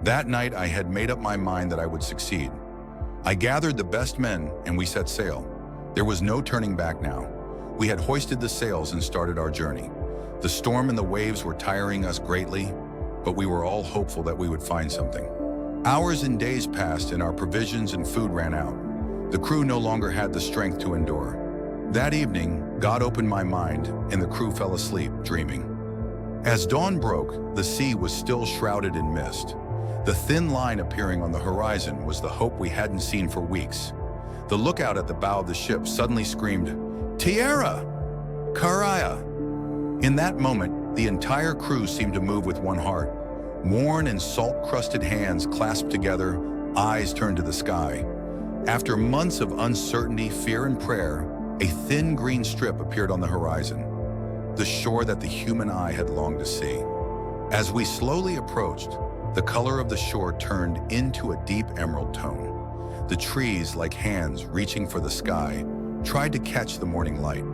That night, I had made up my mind that I would succeed. I gathered the best men and we set sail. There was no turning back now. We had hoisted the sails and started our journey. The storm and the waves were tiring us greatly, but we were all hopeful that we would find something. Hours and days passed and our provisions and food ran out. The crew no longer had the strength to endure. That evening, God opened my mind and the crew fell asleep, dreaming. As dawn broke, the sea was still shrouded in mist. The thin line appearing on the horizon was the hope we hadn't seen for weeks. The lookout at the bow of the ship suddenly screamed, "Tierra! Caraya!" In that moment, the entire crew seemed to move with one heart. Worn and salt-crusted hands clasped together, eyes turned to the sky. After months of uncertainty, fear, and prayer, a thin green strip appeared on the horizon, the shore that the human eye had longed to see. As we slowly approached, the color of the shore turned into a deep emerald tone. The trees, like hands reaching for the sky, tried to catch the morning light.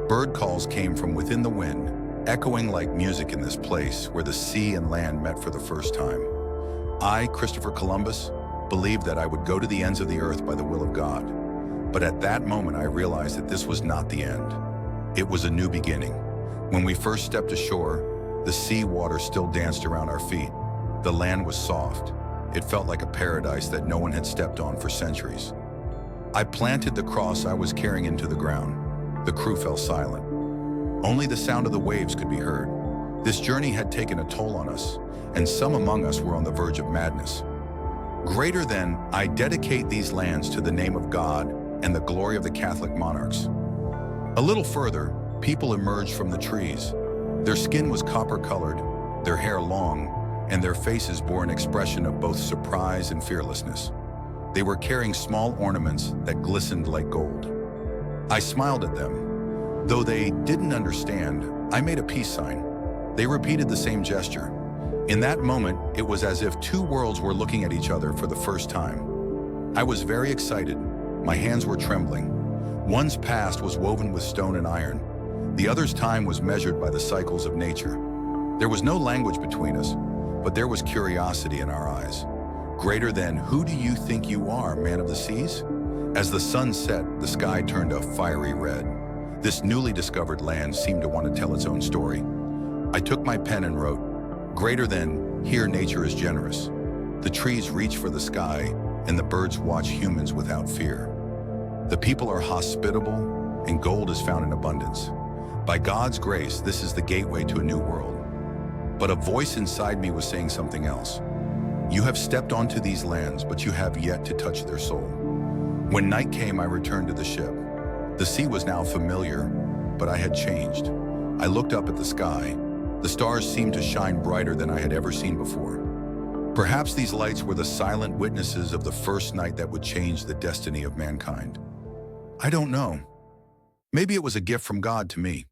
Bird calls came from within the wind, echoing like music in this place where the sea and land met for the first time. I, Christopher Columbus, believed that I would go to the ends of the earth by the will of God. But at that moment, I realized that this was not the end. It was a new beginning. When we first stepped ashore, the sea water still danced around our feet. The land was soft. It felt like a paradise that no one had stepped on for centuries. I planted the cross I was carrying into the ground. The crew fell silent. Only the sound of the waves could be heard. This journey had taken a toll on us, and some among us were on the verge of madness. Greater than, I dedicate these lands to the name of God and the glory of the Catholic monarchs. A little further, people emerged from the trees. Their skin was copper-colored, their hair long, and their faces bore an expression of both surprise and fearlessness. They were carrying small ornaments that glistened like gold. I smiled at them. Though they didn't understand, I made a peace sign. They repeated the same gesture. In that moment, it was as if two worlds were looking at each other for the first time. I was very excited. My hands were trembling. One's past was woven with stone and iron. The other's time was measured by the cycles of nature. There was no language between us, but there was curiosity in our eyes. Greater than, who do you think you are, man of the seas? As the sun set, the sky turned a fiery red. This newly discovered land seemed to want to tell its own story. I took my pen and wrote, "Greater than, here nature is generous. The trees reach for the sky, and the birds watch humans without fear. The people are hospitable, and gold is found in abundance. By God's grace, this is the gateway to a new world." But a voice inside me was saying something else. "You have stepped onto these lands, but you have yet to touch their soul." When night came, I returned to the ship. The sea was now familiar, but I had changed. I looked up at the sky. The stars seemed to shine brighter than I had ever seen before. Perhaps these lights were the silent witnesses of the first night that would change the destiny of mankind. I don't know. Maybe it was a gift from God to me.